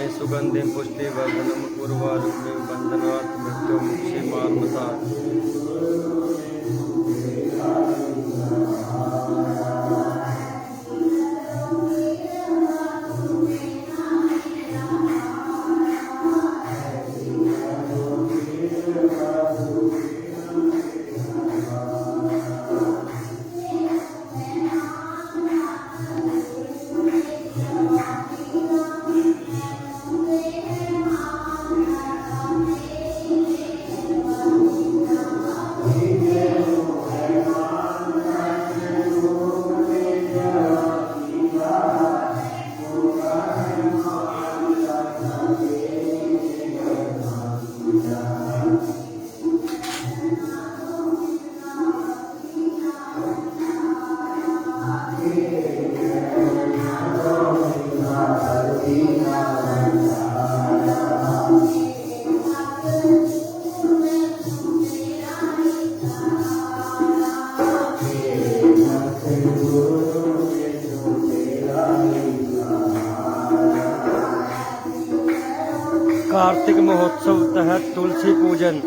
पुष्पाणि सुगन्धिं पुष्टिवर्धनम् उर्वारुकमिव बन्धनात् मृत्युमुक्षीमात्मसात्। कार्तिक महोत्सव तहत तुलसी पूजन।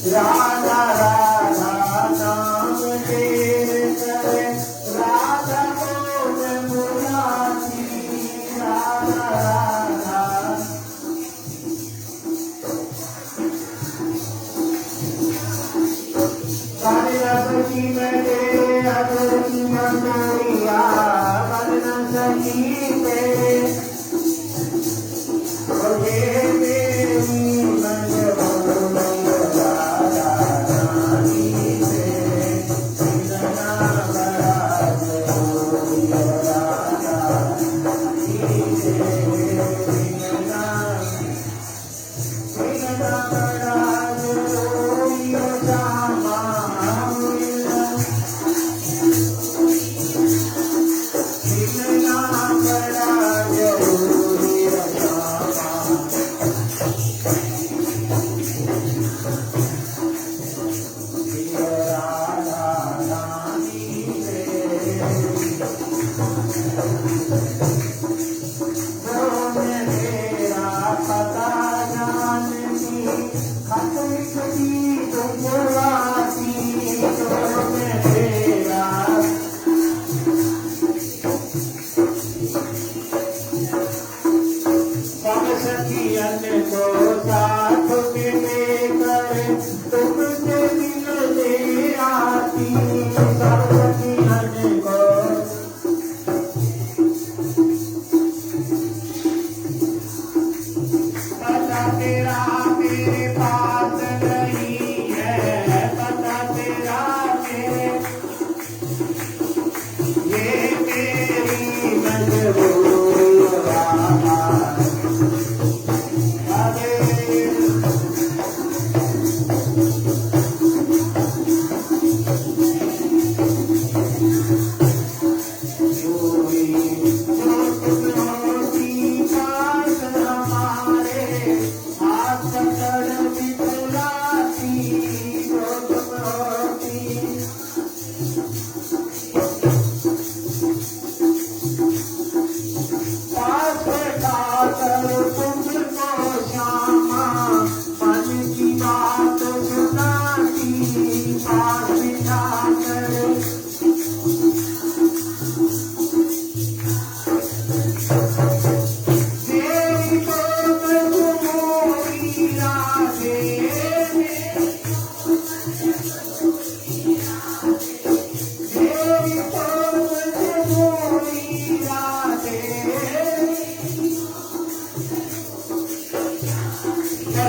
राधा राधा नाम तेरे करे राधा को मुरारी राधा राधा सारे रसकी में तेरे अदर की मंदोरिया बदन सही तेरे और ये मेरी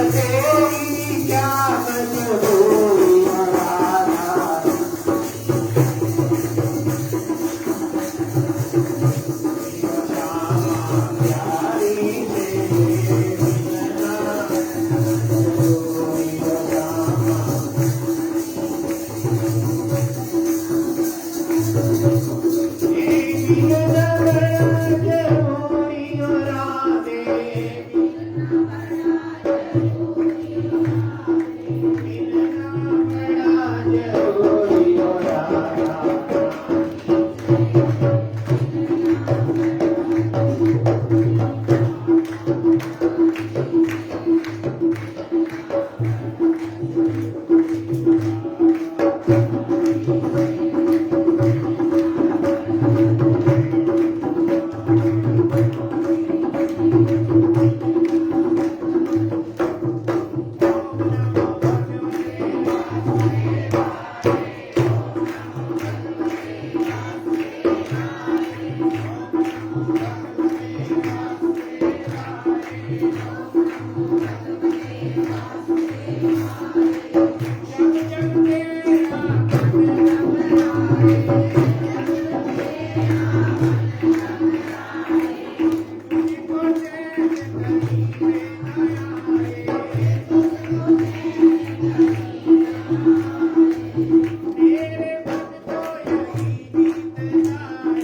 तेरी क्या मजबूरी राधा तेरे भक्तों यही गीत गाए।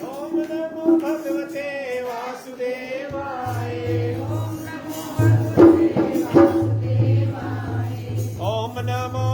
ओम नमो भगवते वासुदेवाय। ओम नमो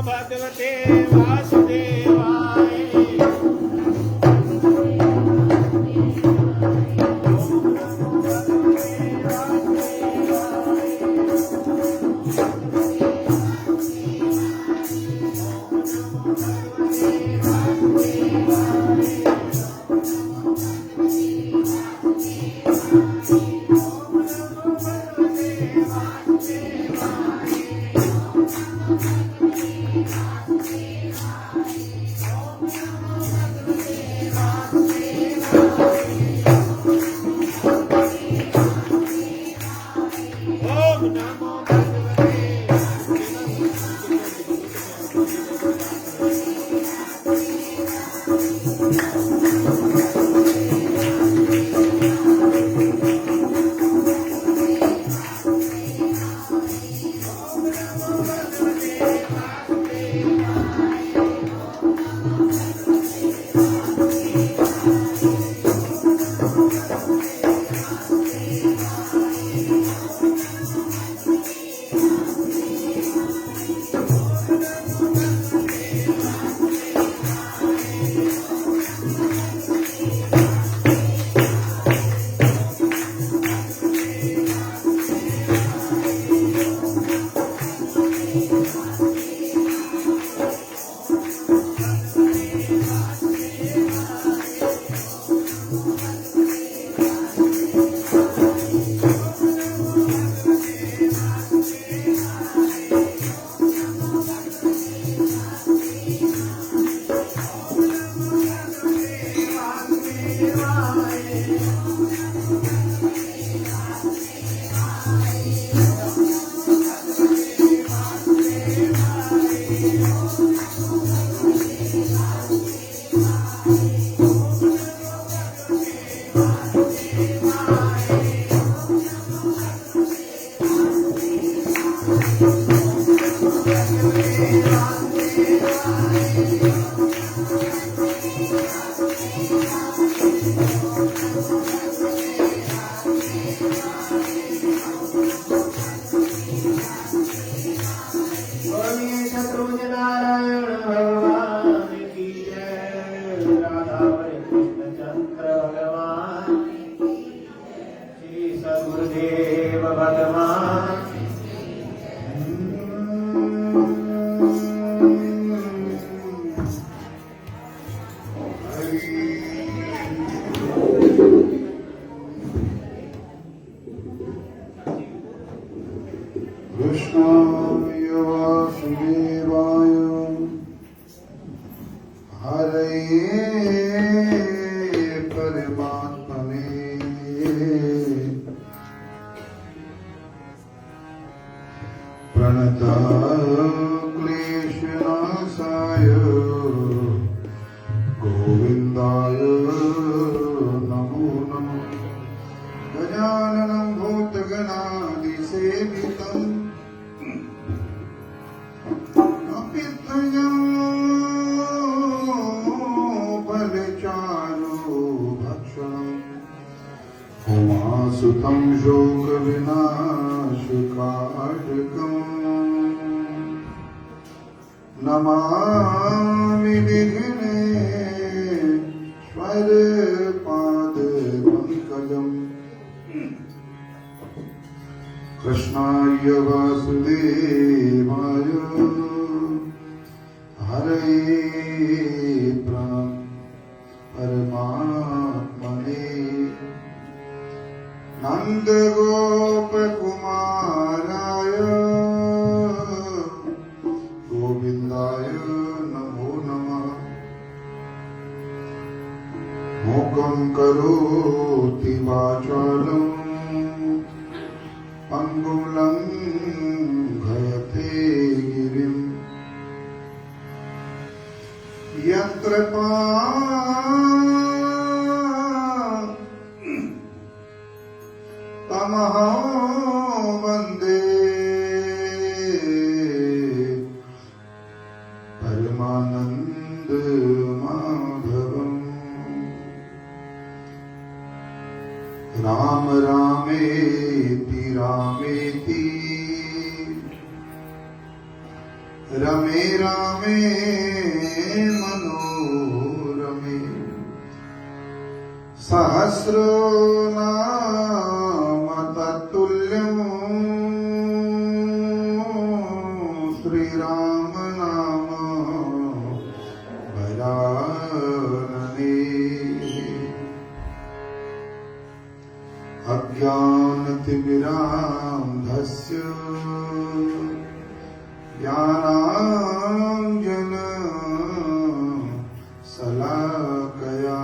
कृष्णाय वासुदेवाय हरये परमात्मने प्रणतक्लेशनाशाय गोविन्दाय नमो नमः। गजाननं भूतगणादिसेवितम् उमासुतं शोकविनाशकाटकम् नमामि विघ्नेश्वर पाद पंकजम् कृष्णाय वासुदेवाय हरे परमात्मने नंद गोप कुमाराय गोविंदाय नमो नमः मूकं करोति वाचालं पंगुलं घयते गिरिं यत्र तमहं वन्दे परमानंद माधवम् राम रामेति रामेति रमे रामे मनोरमे सहस्रो नाम तत्तुल्यं श्रीराम नाम वरानने अज्ञानतिमिरान्धस्य ज्ञानाञ्जन शलाकया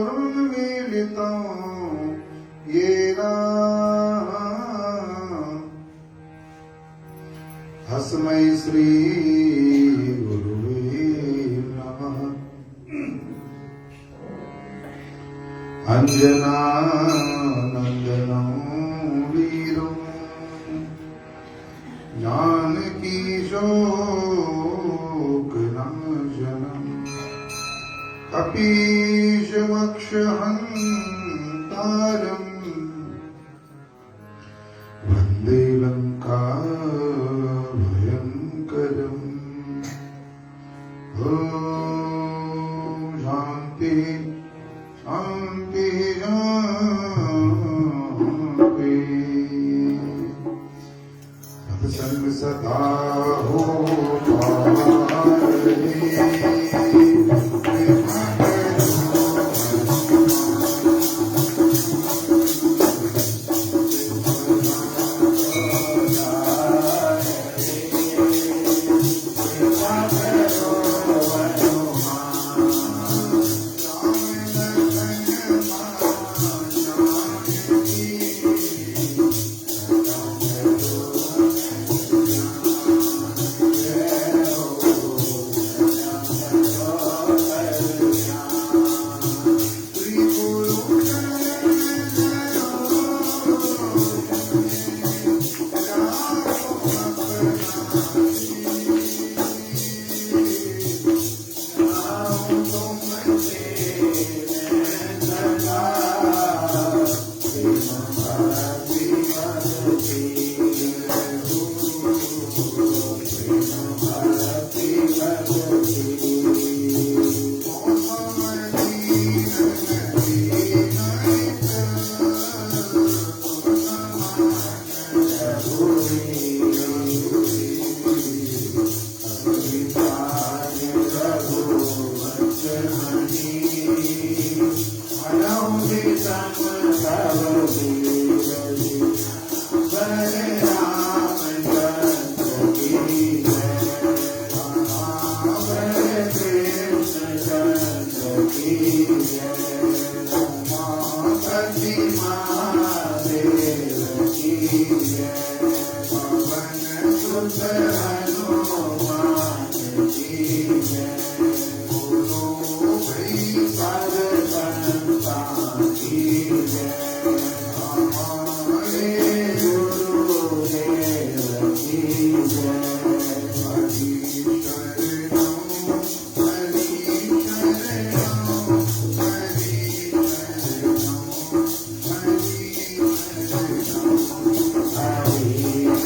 चक्षुरुन्मीलितं येन तस्मै श्री गुरुवे नमः अंजनानंदनं वीरं जानकी शोकनाशनं कपीशमक्षहन्तारं वन्दे लङ्काभयङ्करम् ॐ शान्ति शान्ति शान्ति सत्संग सदा हो पावने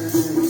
Krishna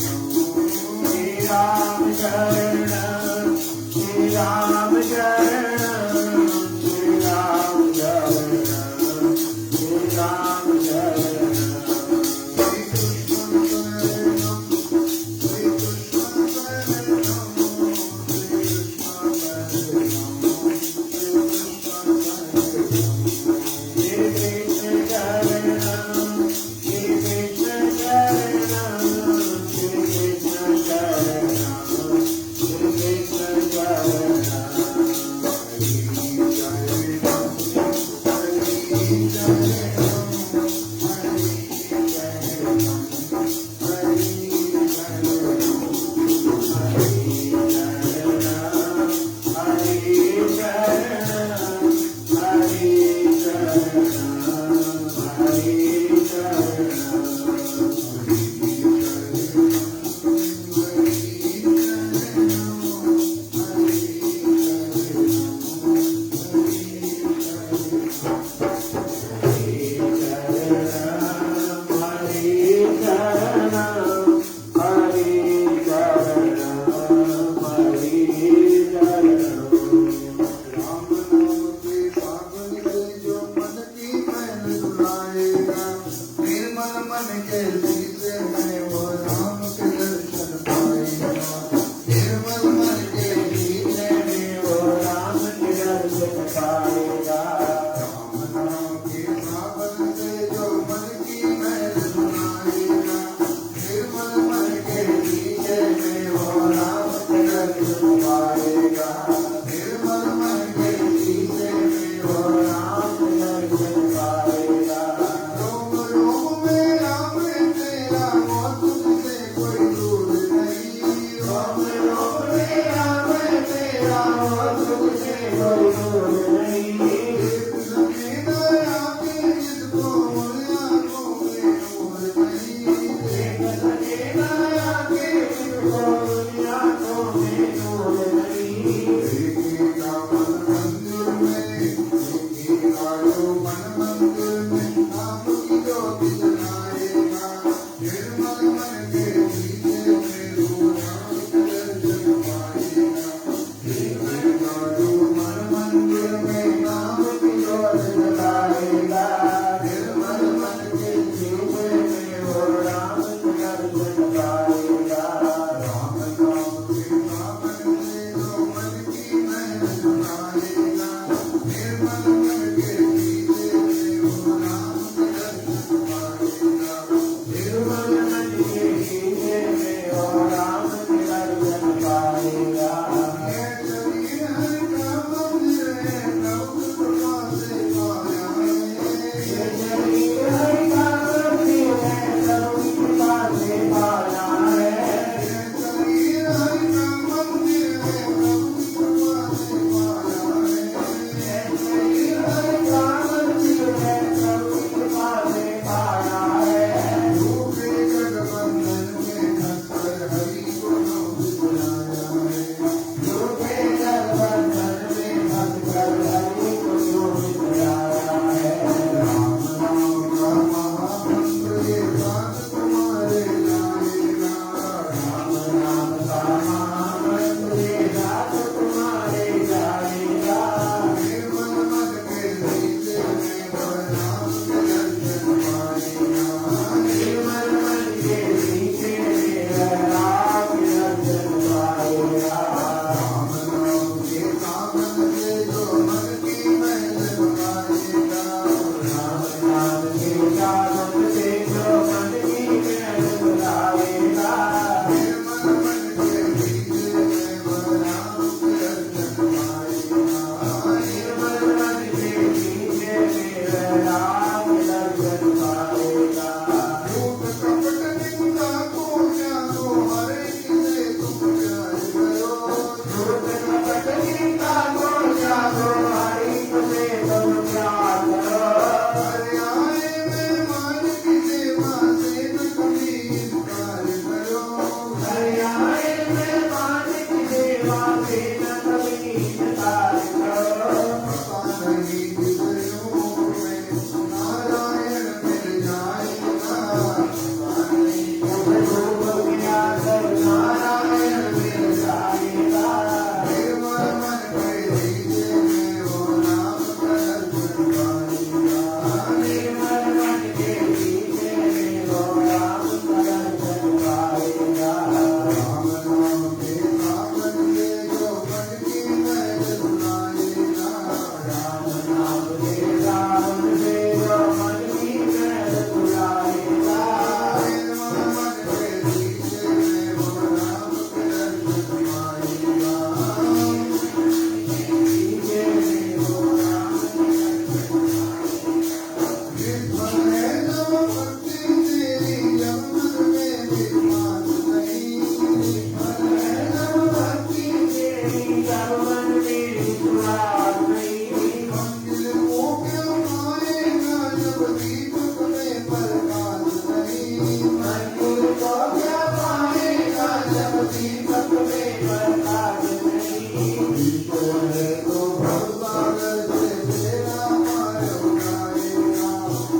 हकीकत में बरसात नहीं ठीक है तो भवसागर से तेरा मारो गाएगा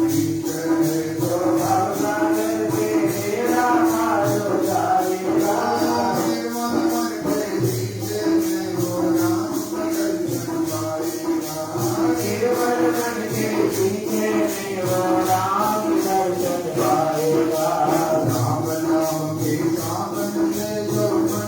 ठीक है तो भवसागर से तेरा मारो जाएगा मन मन के नीचे में वो राम दर्शन पाएगा केवल मन के पीछे में वो राम दर्शन पाएगा राम नाम के सावन में जो मन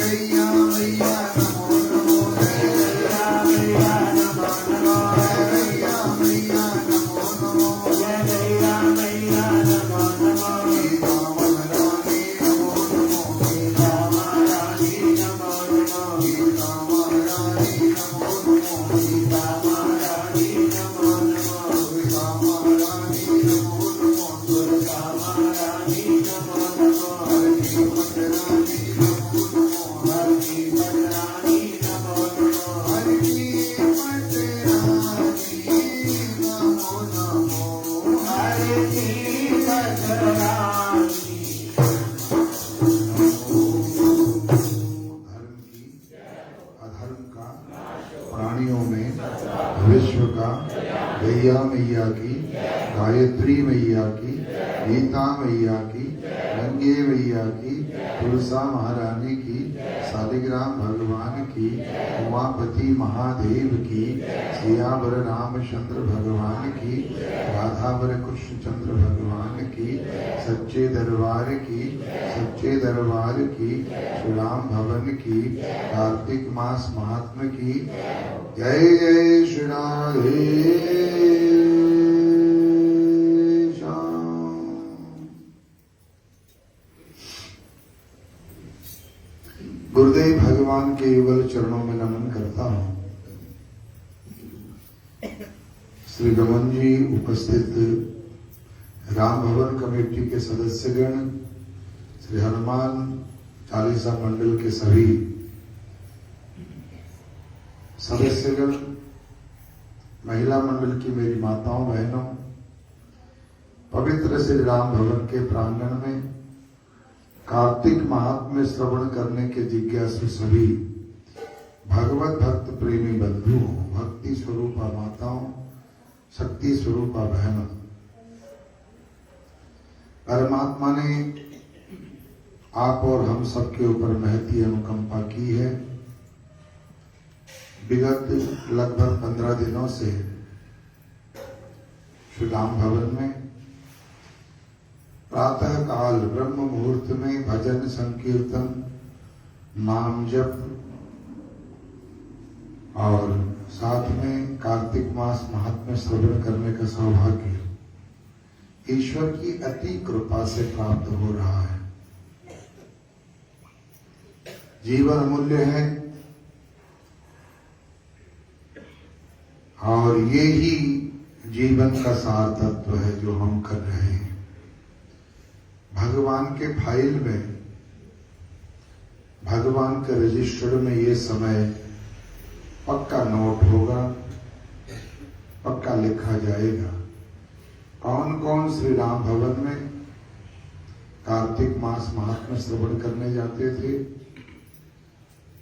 Jai विश्व का, गैया मैया की, गायत्री मैया की, गीता मैया की, गंगे मैया की, तुलसा महारानी की, शालिग्राम भगवान की, उमापति महादेव की, सियावर रामचंद्र भगवान की, राधावर कृष्णचंद्र भगवान की, सच्चे दरबार की, सच्चे दरबार की, श्री राम भवन की, कार्तिक मास महात्म की। जय जय श्री राधे श्याम। गुरुदेव भगवान के युगल चरणों में नमन करता हूं। श्री गमन जी, उपस्थित राम भवन कमेटी के सदस्यगण, श्री हनुमान चालीसा मंडल के सभी सदस्यगण, महिला मंडल की मेरी माताओं बहनों, पवित्र श्री राम भवन के प्रांगण में कार्तिक महात्म्य श्रवण करने के जिज्ञासु सभी भगवत भक्त प्रेमी बंधुओं, भक्ति स्वरूपा माताओं, शक्ति स्वरूपा बहनों, परमात्मा ने आप और हम सबके ऊपर महती अनुकंपा की है। विगत लगभग 15 दिनों से श्री राम भवन में प्रातः काल ब्रह्म मुहूर्त में भजन संकीर्तन, नाम जप और साथ में कार्तिक मास महात्म्य श्रवण करने का सौभाग्य ईश्वर की अति कृपा से प्राप्त हो रहा है। जीवन अमूल्य है और ये ही जीवन का सार तत्व है जो हम कर रहे हैं। भगवान के फाइल में, भगवान के रजिस्टर में ये समय पक्का नोट होगा, पक्का लिखा जाएगा। कौन कौन श्री राम भवन में कार्तिक मास महात्म्य श्रवण करने जाते थे।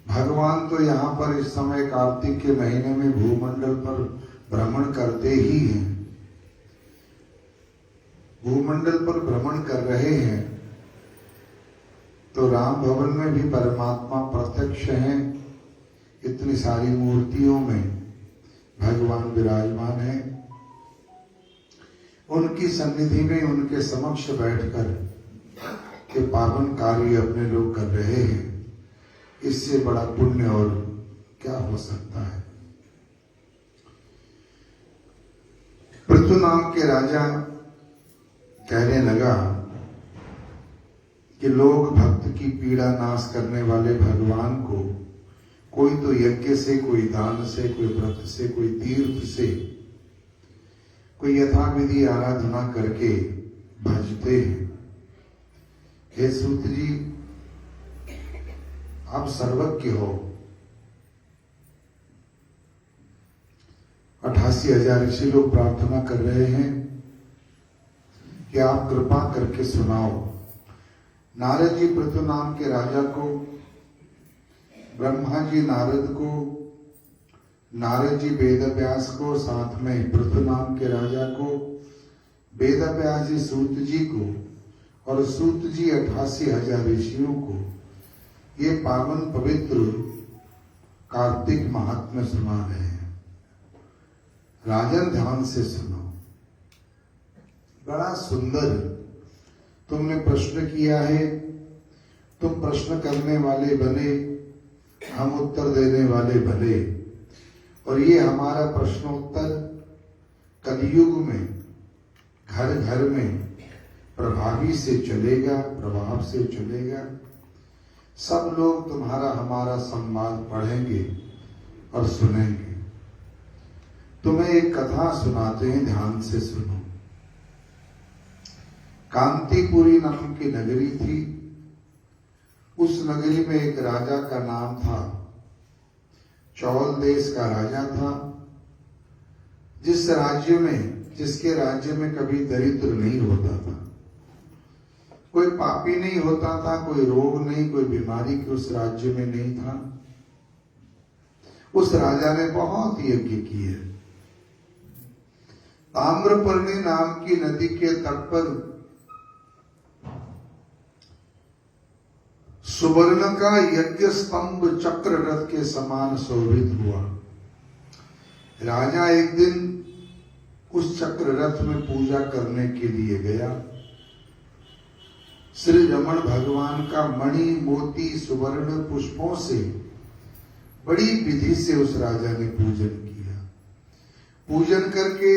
भगवान तो यहाँ पर इस समय कार्तिक के महीने में भूमंडल पर भ्रमण करते ही हैं, भूमंडल पर भ्रमण कर रहे हैं। तो राम भवन में भी परमात्मा प्रत्यक्ष हैं। इतनी सारी मूर्तियों में भगवान विराजमान हैं। उनकी सन्निधि में, उनके समक्ष बैठकर के पावन कार्य अपने लोग कर रहे हैं। इससे बड़ा पुण्य और क्या हो सकता है। पृथु नाम के राजा कहने लगा कि लोग भक्त की पीड़ा नाश करने वाले भगवान को कोई तो यज्ञ से, कोई दान से, कोई व्रत से, कोई तीर्थ से, कोई यथाविधि आराधना करके भजते हैं। हे सूत जी, आप सर्वज्ञ हो। 88,000 ऋषि लोग प्रार्थना कर रहे हैं कि आप कृपा करके सुनाओ। नारद जी पृथु नाम के राजा को, ब्रह्मा जी नारद को, नारद जी वेद व्यास को, साथ में पृथु नाम के राजा को, वेद व्यास जी सूत जी को और सूत जी 88,000 ऋषियों को ये पावन पवित्र कार्तिक महात्म्य सुना रहे हैं। राजन ध्यान से सुनो। बड़ा सुंदर तुमने प्रश्न किया है। तुम प्रश्न करने वाले बने, हम उत्तर देने वाले बने। और ये हमारा प्रश्नोत्तर कलयुग में घर घर में प्रभावी से चलेगा, प्रभाव से चलेगा। सब लोग तुम्हारा हमारा संवाद पढ़ेंगे और सुनेंगे। तुम्हें एक कथा सुनाते हैं, ध्यान से सुनो। कांतिपुरी नाम की नगरी थी। उस नगरी में एक राजा का नाम था, चौल देश का राजा था। जिसके राज्य में कभी दरिद्र नहीं होता था, कोई पापी नहीं होता था, कोई रोग नहीं, कोई बीमारी की उस राज्य में नहीं था। उस राजा ने बहुत यज्ञ किए, ताम्रपर्णी नाम की नदी के तट पर सुवर्ण का यज्ञ स्तंभ चक्र रथ के समान शोभित हुआ। राजा एक दिन उस चक्र रथ में पूजा करने के लिए गया। श्री रमण भगवान का मणि मोती सुवर्ण पुष्पों से बड़ी विधि से उस राजा ने पूजन किया। पूजन करके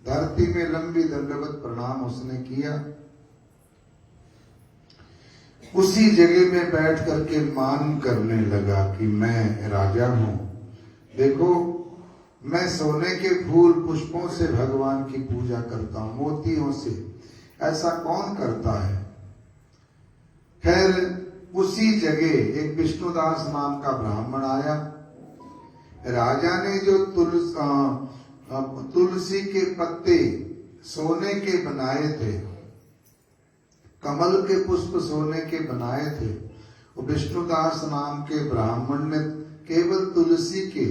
धरती में लंबी दंडवत प्रणाम उसने किया। उसी जगह में बैठ करके मान करने लगा कि मैं राजा हूं। देखो, मैं सोने के फूल पुष्पों से भगवान की पूजा करता हूं, मोतियों से। ऐसा कौन करता है? खैर, उसी जगह एक विष्णुदास नाम का ब्राह्मण आया। राजा ने जो तुलसी के पत्ते सोने के बनाए थे, कमल के पुष्प सोने के बनाए थे, वो विष्णुदास नाम के ब्राह्मण ने केवल तुलसी के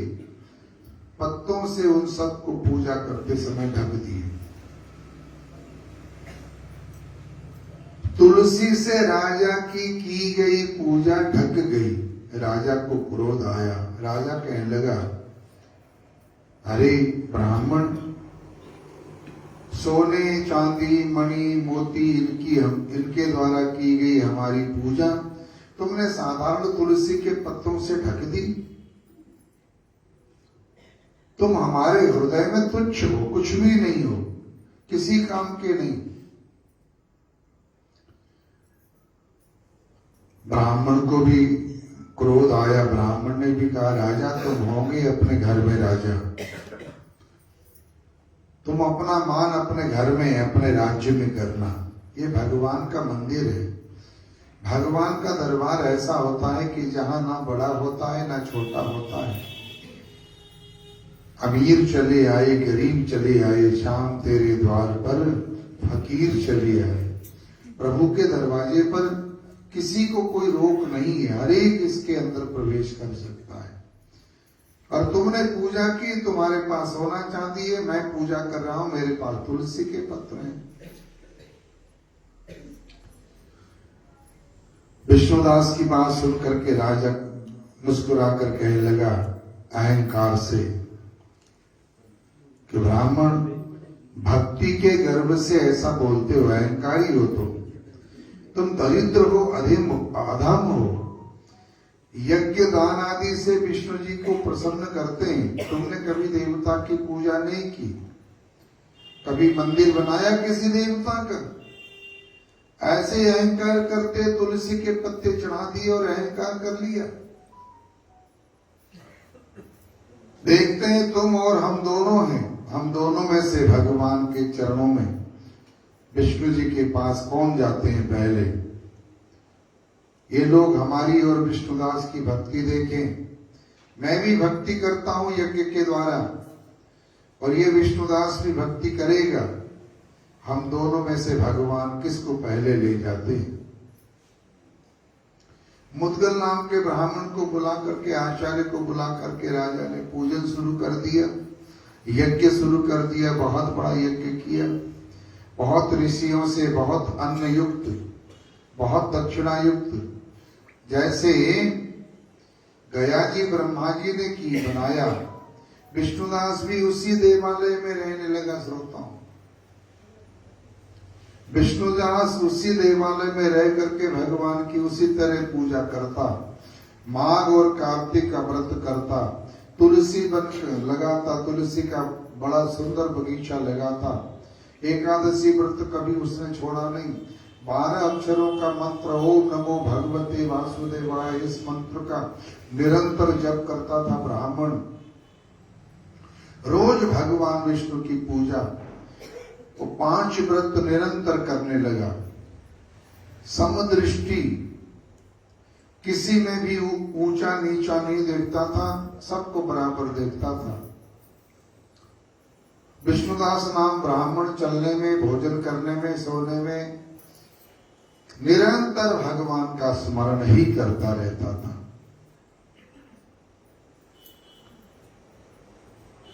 पत्तों से उन सबको पूजा करते समय ढक दिए। तुलसी से राजा की गई पूजा ढक गई। राजा को क्रोध आया। राजा कहने लगा, अरे ब्राह्मण, सोने चांदी मणि मोती इनके द्वारा की गई हमारी पूजा तुमने साधारण तुलसी के पत्तों से ढक दी। तुम हमारे हृदय में तुच्छ हो, कुछ भी नहीं हो, किसी काम के नहीं। ब्राह्मण को भी क्रोध आया। ब्राह्मण ने भी कहा, राजा तुम होंगे अपने घर में राजा, तुम अपना मान अपने घर में अपने राज्य में करना। ये भगवान का मंदिर है। भगवान का दरबार ऐसा होता है कि जहां ना बड़ा होता है ना छोटा होता है। अमीर चले आए, गरीब चले आए, शाम तेरे द्वार पर फकीर चले आए। प्रभु के दरवाजे पर किसी को कोई रोक नहीं है, हर एक इसके अंदर प्रवेश कर सकता है। और तुमने पूजा की, तुम्हारे पास सोना चांदी है, मैं पूजा कर रहा हूं, मेरे पास तुलसी के पत्र हैं। विष्णुदास की बात सुनकर के राजा मुस्कुराकर कहने लगा अहंकार से कि ब्राह्मण, भक्ति के गर्भ से ऐसा बोलते हो, अहंकारी हो तुम दरिद्र हो, अधम हो। यज्ञ दान आदि से विष्णु जी को प्रसन्न करते हैं। तुमने कभी देवता की पूजा नहीं की, कभी मंदिर बनाया किसी देवता का? ऐसे अहंकार करते तुलसी के पत्ते चढ़ा दिए और अहंकार कर लिया। देखते हैं तुम और हम दोनों हैं, हम दोनों में से भगवान के चरणों में विष्णु जी के पास कौन जाते हैं पहले। ये लोग हमारी और विष्णुदास की भक्ति देखें। मैं भी भक्ति करता हूं यज्ञ के द्वारा और ये विष्णुदास भी भक्ति करेगा। हम दोनों में से भगवान किसको पहले ले जाते हैं। मुद्गल नाम के ब्राह्मण को बुला करके, आचार्य को बुला करके राजा ने पूजन शुरू कर दिया, यज्ञ शुरू कर दिया। बहुत बड़ा यज्ञ किया, बहुत ऋषियों से बहुत अन्न युक्त, बहुत दक्षिणा युक्त। जैसे गया जी ब्रह्मा जी ने की बनाया, विष्णुदास भी उसी देवालय में रहने लगा। श्रोताओं, विष्णुदास उसी देवालय में रह करके भगवान की उसी तरह पूजा करता, माघ और कार्तिक का व्रत करता, तुलसी वृक्ष लगाता, तुलसी का बड़ा सुंदर बगीचा लगाता। एकादशी व्रत कभी उसने छोड़ा नहीं। 12 अक्षरों का मंत्र ओम नमो भगवते वासुदेवाय, इस मंत्र का निरंतर जप करता था ब्राह्मण। रोज भगवान विष्णु की पूजा, वो 5 व्रत निरंतर करने लगा। समदृष्टि, किसी में भी ऊंचा नीचा नहीं देखता था, सबको बराबर देखता था। विष्णुदास नाम ब्राह्मण चलने में, भोजन करने में, सोने में निरंतर भगवान का स्मरण ही करता रहता था।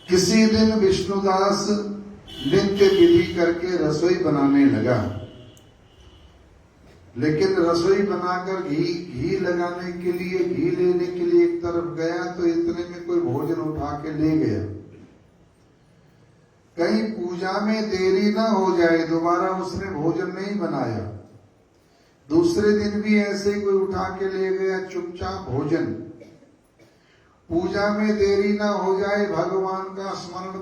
किसी दिन विष्णुदास नित्य विधि करके रसोई बनाने लगा। लेकिन रसोई बनाकर घी लगाने के लिए, घी लेने के लिए एक तरफ गया तो इतने में कोई भोजन उठा के ले गया। कहीं पूजा में देरी ना हो जाए, दोबारा उसने भोजन नहीं बनाया। दूसरे दिन भी ऐसे कोई उठा के ले गया चुपचाप भोजन। पूजा में देरी ना हो जाए, भगवान का स्मरण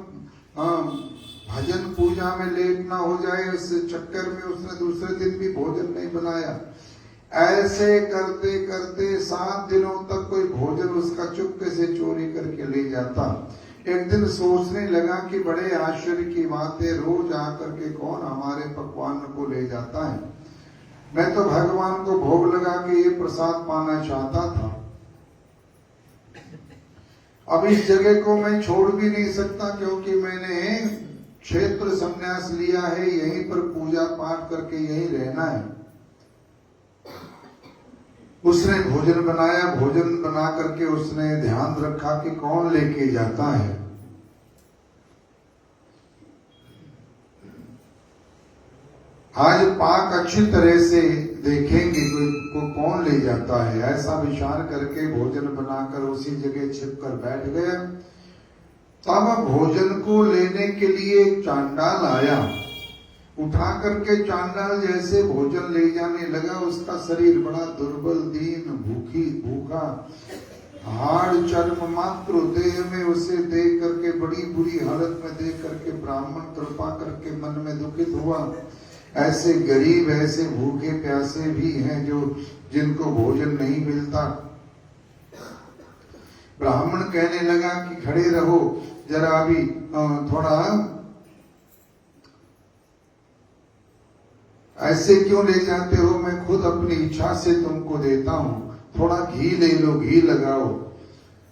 भजन पूजा में लेट ना हो जाए, इस चक्कर में उसने दूसरे दिन भी भोजन नहीं बनाया। ऐसे करते करते 7 दिनों तक कोई भोजन उसका चुपके से चोरी करके ले जाता। एक दिन सोचने लगा कि बड़े आश्चर्य की बात है, रोज आकर के कौन हमारे पकवान को ले जाता है। मैं तो भगवान को भोग लगा के ये प्रसाद पाना चाहता था। अब इस जगह को मैं छोड़ भी नहीं सकता, क्योंकि मैंने क्षेत्र संन्यास लिया है, यहीं पर पूजा पाठ करके यहीं रहना है। उसने भोजन बनाया, भोजन बना करके उसने ध्यान रखा कि कौन लेके जाता है। आज पाक अच्छी तरह से देखेंगे को कौन ले जाता है। ऐसा विचार करके भोजन बनाकर उसी जगह छिप कर बैठ गया। तब भोजन को लेने के लिए एक चांडाल आया। उठा करके चांडाल जैसे भोजन ले जाने लगा, उसका शरीर बड़ा दुर्बल, दीन, भूखा, हाड़ चर्म मात्र देह में उसे देख करके, बड़ी बुरी हालत में देख करके ब्राह्मण कृपा करके मन में दुखित हुआ। ऐसे गरीब, ऐसे भूखे प्यासे भी हैं जो जिनको भोजन नहीं मिलता। ब्राह्मण कहने लगा कि खड़े रहो जरा, अभी थोड़ा ऐसे क्यों ले जाते हो, मैं खुद अपनी इच्छा से तुमको देता हूं, थोड़ा घी ले लो, घी लगाओ।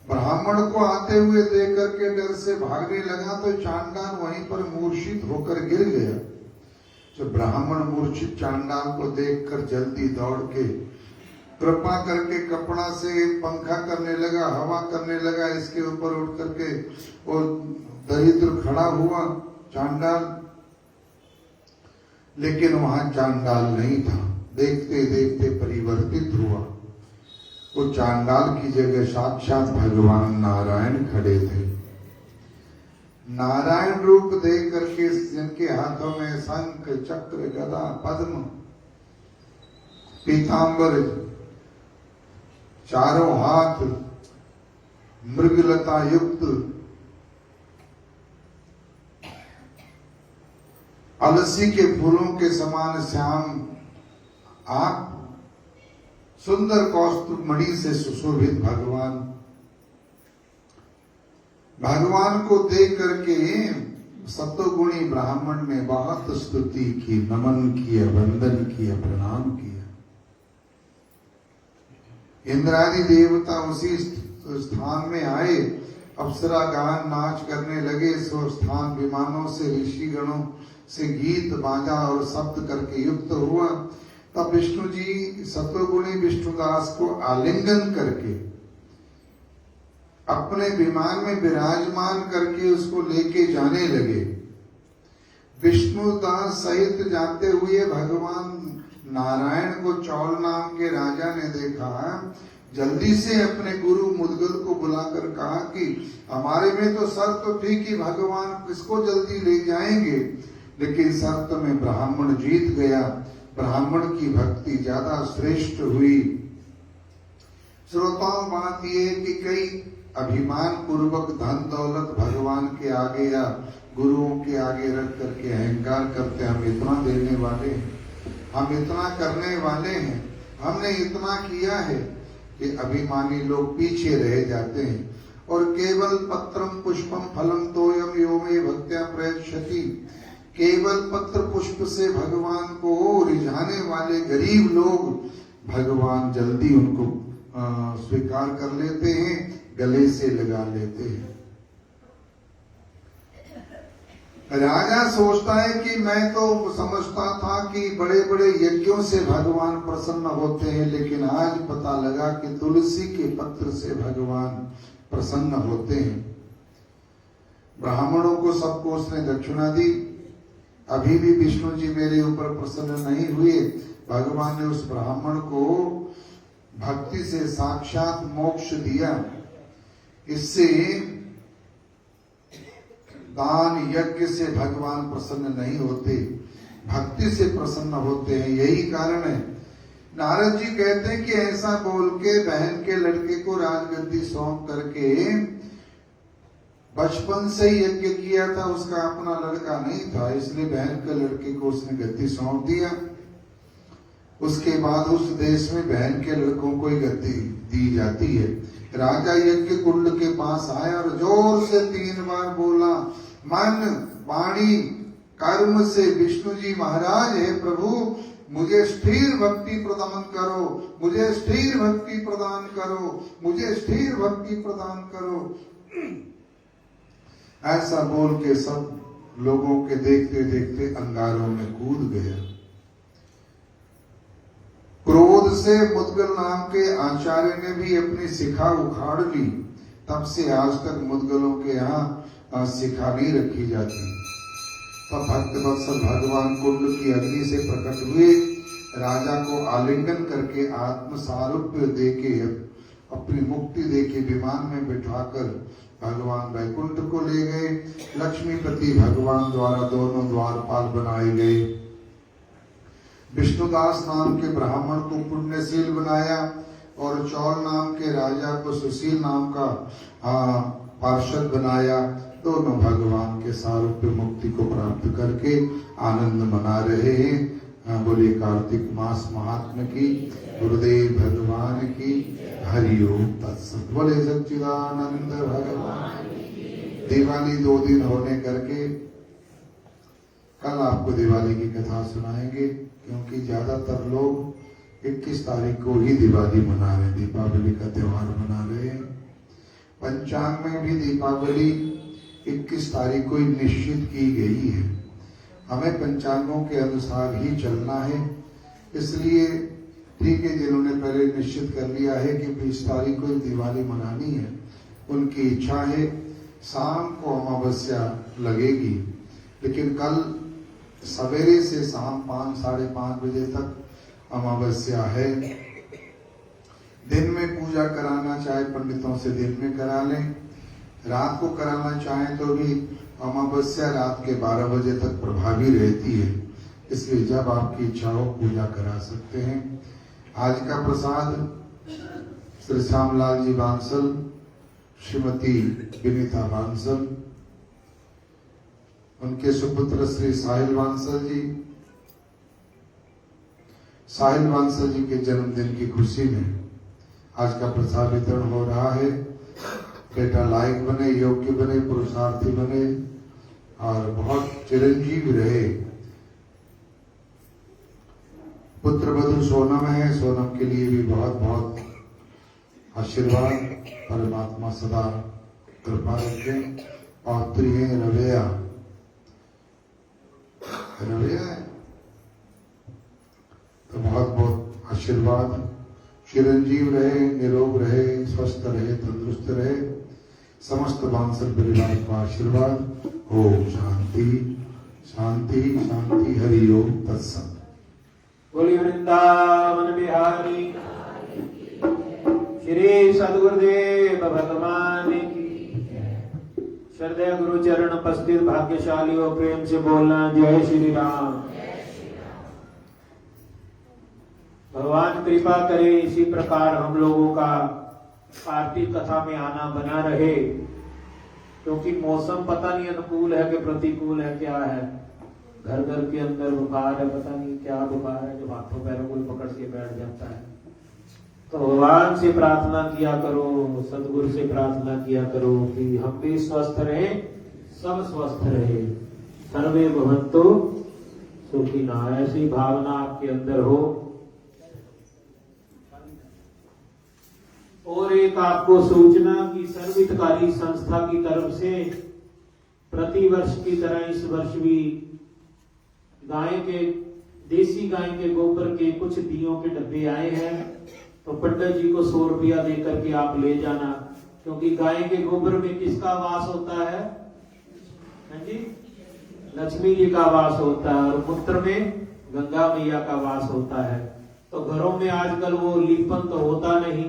ब्राह्मण को आते हुए देख करके डर से भागने लगा तो चांडाल वहीं पर मूर्छित होकर गिर गया। तो ब्राह्मण मूर्छित चांडाल को देखकर जल्दी दौड़ के कृपा करके कपड़ा से पंखा करने लगा, हवा करने लगा, इसके ऊपर उठ करके वो दरिद्र खड़ा हुआ चांडाल। लेकिन वहां चांडाल नहीं था। देखते देखते परिवर्तित हुआ। वो चांडाल की जगह साक्षात भगवान नारायण खड़े थे। नारायण रूप देख करके जिनके हाथों में शंख, चक्र, गदा, पद्म, पीतांबर, चारों हाथ मृगलता युक्त, अलसी के फूलों के समान श्याम आंख, सुंदर कौस्तुभ मणि से सुशोभित भगवान को देख करके सतोगुणी ब्राह्मण ने बहुत स्तुति की, नमन किया, वंदन किया, प्रणाम किया। इंद्रादि देवता उसी स्थान में आए, अप्सरा गान नाच करने लगे। सो स्थान विमानों से, ऋषि गणों से गीत बाजा और शब्द करके युक्त हुआ। तब विष्णु जी सतोगुणी विष्णुदास को आलिंगन करके अपने विमान में विराजमान करके उसको लेके जाने लगे। विष्णुदास सहित जाते हुए भगवान नारायण को चौल नाम के राजा ने देखा। जल्दी से अपने गुरु मुद्गल को बुलाकर कहा कि हमारे में तो शर्त तो थी कि भगवान किसको जल्दी ले जाएंगे, लेकिन शर्त में ब्राह्मण जीत गया। ब्राह्मण की भक्ति ज्यादा श्रेष्ठ हुई। श्रोताओं, बात यह कि कई अभिमान पूर्वक धन दौलत भगवान के आगे या गुरुओं के आगे रख करके अहंकार करते, हम इतना देने वाले हैं, हम इतना करने वाले हैं, हमने इतना किया है, कि अभिमानी लोग पीछे रह जाते हैं। और केवल पत्रम पुष्पम फलम तोयम यो मे भक्त्या प्रयच्छति, केवल पत्र पुष्प से भगवान को रिझाने वाले गरीब लोग भगवान जल्दी उनको स्वीकार कर लेते हैं, गले से लगा लेते हैं। राजा सोचता है कि मैं तो समझता था कि बड़े बड़े यज्ञों से भगवान प्रसन्न होते हैं, लेकिन आज पता लगा कि तुलसी के पत्र से भगवान प्रसन्न होते हैं। ब्राह्मणों को सबको उसने दक्षिणा दी। अभी भी विष्णु जी मेरे ऊपर प्रसन्न नहीं हुए। भगवान ने उस ब्राह्मण को भक्ति से साक्षात मोक्ष दिया। इससे दान यज्ञ से भगवान प्रसन्न नहीं होते, भक्ति से प्रसन्न होते हैं। यही कारण है। नारद जी कहते हैं कि ऐसा बोल के बहन के लड़के को राजगद्दी सौंप करके, बचपन से ही यज्ञ किया था, उसका अपना लड़का नहीं था, इसलिए बहन के लड़के को उसने गद्दी सौंप दिया। उसके बाद उस देश में बहन के लड़कों को ही गद्दी दी जाती है। राजा यज्ञ कुंड के पास आया और जोर से 3 बार बोला, मन वाणी कर्म से विष्णु जी महाराज है प्रभु, मुझे स्थिर भक्ति प्रदान करो, मुझे स्थिर भक्ति प्रदान करो, मुझे स्थिर भक्ति प्रदान करो। ऐसा बोल के सब लोगों के देखते देखते अंगारों में कूद गया। क्रोध से मुद्गल नाम के आचार्य ने भी अपनी शिखा उखाड़ ली। तब से आज तक मुद्गलों के यहाँ शिखा नहीं रखी जाती। तब भक्त वत्सल भगवान कुंड की अग्नि से प्रकट हुए, राजा को आलिंगन करके आत्म सारूप्य देके, अपनी मुक्ति देके विमान में बिठाकर भगवान वैकुंठ को ले गए। लक्ष्मीपति भगवान द्वारा दोनों द्वारपाल बनाए गए। विष्णुदास नाम के ब्राह्मण को पुण्यशील बनाया और चौल नाम के राजा को सुशील नाम का पार्षद बनाया। दोनों भगवान के सारूप्य मुक्ति को प्राप्त करके आनंद मना रहे हैं। बोले कार्तिक मास महात्म की, गुरुदेव भगवान की, हरि ओम तत्सत। बोले सच्चिदानंद भगवान। दिवाली 2 दिन होने करके कल आपको दिवाली की कथा सुनाएंगे, क्योंकि ज्यादातर लोग 21 तारीख को ही दिवाली मना रहे हैं, दीपावली का त्योहार मना रहे हैं। पंचांग में भी दीपावली 21 तारीख को ही निश्चित की गई है। हमें पंचांगों के अनुसार ही चलना है। इसलिए ठीक है, जिन्होंने पहले निश्चित कर लिया है कि 20 तारीख को दिवाली मनानी है, उनकी इच्छा है। शाम को अमावस्या लगेगी, लेकिन कल सवेरे से शाम 5 साढ़े 5 बजे तक अमावस्या है। दिन में पूजा कराना चाहे पंडितों से दिन में करा लें, रात को कराना चाहें तो भी अमावस्या रात के 12 बजे तक प्रभावी रहती है। इसलिए जब आपकी इच्छा हो पूजा करा सकते हैं। आज का प्रसाद श्री श्यामलाल जी बांसल, श्रीमती विनीता बांसल, उनके सुपुत्र श्री साहिल बांसल जी, साहिल बांसल जी के जन्मदिन की खुशी में आज का प्रसाद वितरण हो रहा है। बेटा लायक बने, योग्य बने, पुरुषार्थी बने और बहुत चिरंजीव रहे। पुत्र वधु सोनम है, सोनम के लिए भी बहुत बहुत आशीर्वाद, परमात्मा सदा कृपा रखें। और प्रिय रवैया है तो बहुत बहुत आशीर्वाद। चिरंजीव रहे, निरोग रहे, स्वस्थ रहे, तंदुरुस्त रहे। समस्त बांसल परिवार का आशीर्वाद। ओम शांति शांति शांति। हरि ओम तत्सत। बोलिए वृंदावन बिहारी श्री सद्गुरुदेव भगवान की। श्रद्धेय गुरु चरण उपस्थित भाग्यशालियों, प्रेम से बोलना जय श्री राम। भगवान कृपा करे इसी प्रकार हम लोगों का कार्तिक कथा में आना बना रहे, क्योंकि मौसम पता नहीं अनुकूल है कि प्रतिकूल है, क्या है। घर घर के अंदर बुखार है, पता नहीं क्या बुखार है, जो हाथों पैरों को पकड़ के बैठ जाता है। तो भगवान से प्रार्थना किया करो, सदगुरु से प्रार्थना किया करो कि हम भी स्वस्थ रहे, सब स्वस्थ रहे। सर्वे भवन्तु सुखिनः। ऐसी भावना आपके अंदर हो। और एक आपको सूचना कि सर्वहितकारी संस्था की तरफ से प्रतिवर्ष की तरह इस वर्ष भी देसी गाय के गोबर के कुछ दियों के डब्बे आए हैं। तो पंडित जी को 100 रुपया देकर के आप ले जाना, क्योंकि गाय के गोबर में किसका वास होता है? हाँ जी, लक्ष्मी जी का वास होता है और मूत्र में गंगा मैया का वास होता है। तो घरों में आजकल वो लीपन तो होता नहीं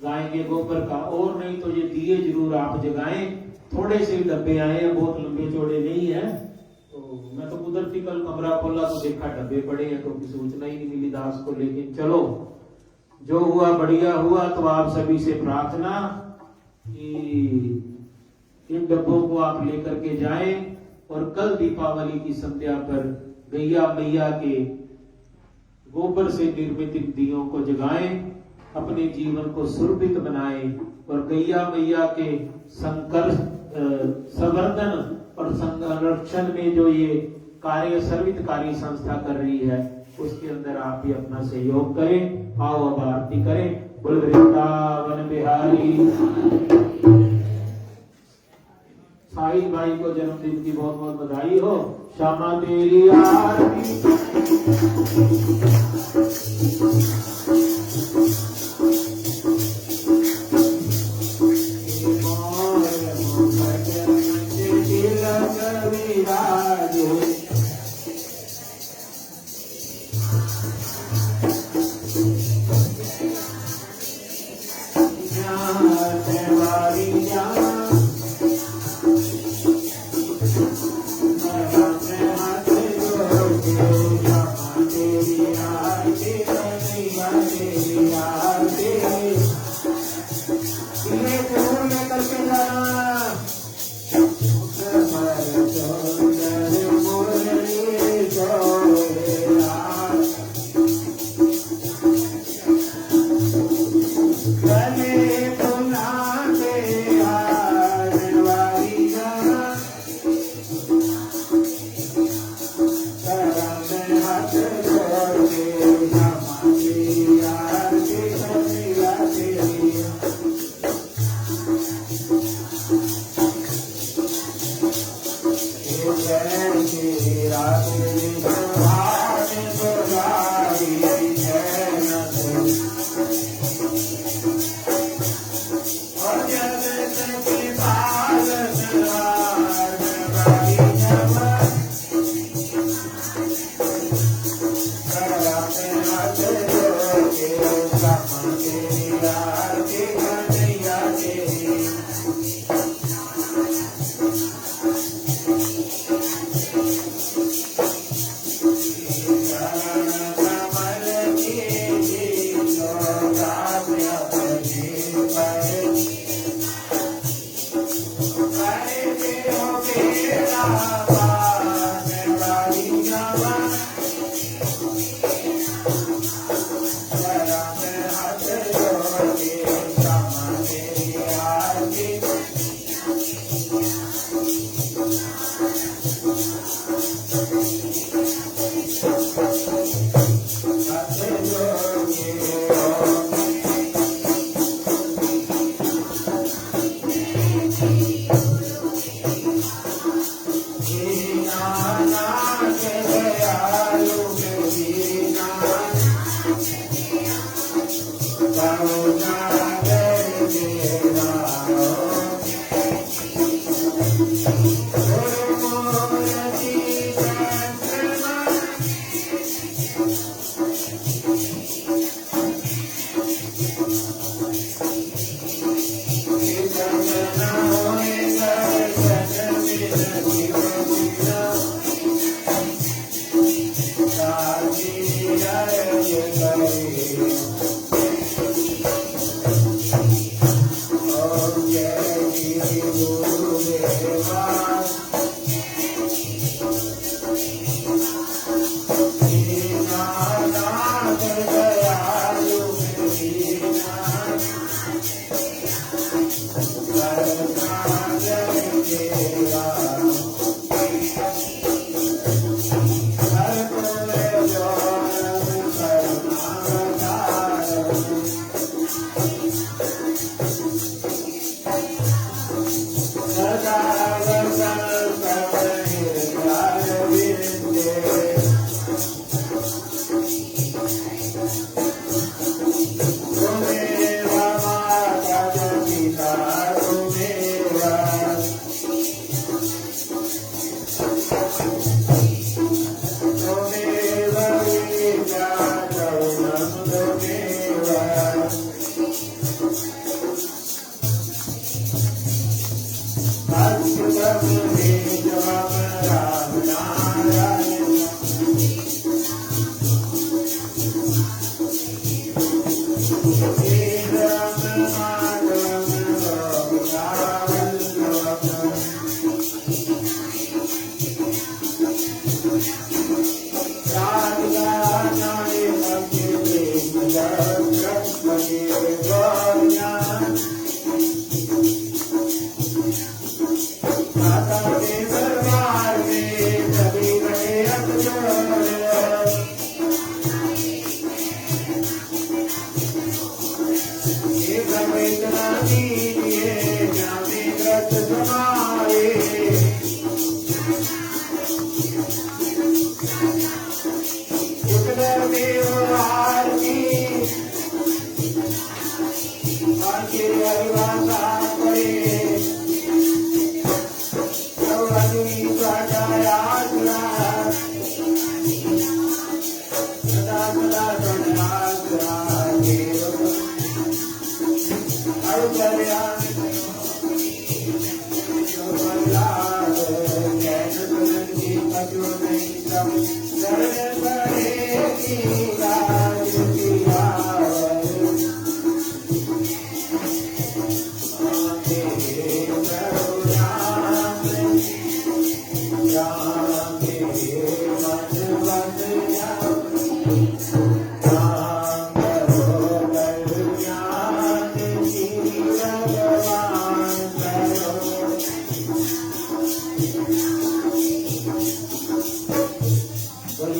गाय के गोबर का, और नहीं तो ये दिए जरूर आप जगाएं। थोड़े से डब्बे आए हैं, बहुत लंबे चौड़े नहीं है। तो मैं तो कुदरती कल कमरा खोला तो देखा डब्बे पड़े हैं, क्योंकि सूचना ही नहीं मिली दास को। लेकिन चलो जो हुआ बढ़िया हुआ। तो आप सभी से प्रार्थना कि इन डब्बों को आप लेकर के जाएं और कल दीपावली की संध्या पर गैया मैया के गोबर से निर्मित दियों को जगाएं, अपने जीवन को सुरभित बनाएं और गैया मैया के संवर्धन और संरक्षण में जो ये कार्य सर्वितकारी संस्था कर रही है उसके अंदर आप भी अपना सहयोग करें। आओ अब आरती करें। बोल वृंदावन बिहारी। साहिल भाई को जन्मदिन की बहुत बहुत बधाई हो। श्यामा तेरी आरती।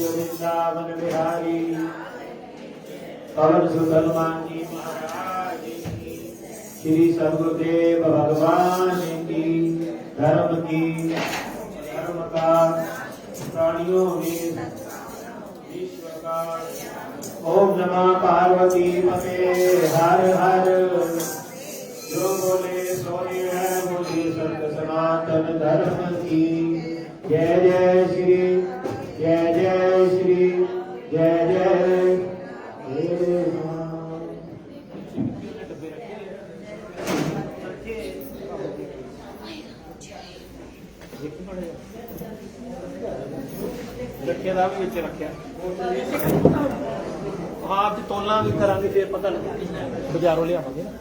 वृंदावन बिहारी पवन सुत हनुमान जी महाराज की, श्री सद्गुरुदेव भगवान की, धर्म का प्राणियों में विश्व का। ओम नमः पार्वती पते हर हर। जो बोले सोए है बोले सत्य सनातन धर्म की। जय जय श्री जय जय श्री जय जय हे राम। ਰੱਖਿਆ ਦਾ ਵੀ ਵਿੱਚ ਰੱਖਿਆ ਹਾਂ ਅੱਜ ਤੋਲਾਂ ਵੀ ਕਰਾਂਗੇ ਫਿਰ ਪਤਾ ਲੱਗੇ ਬਾਜ਼ਾਰੋਂ ਲਿਆਵਾਂਗੇ ਨਾ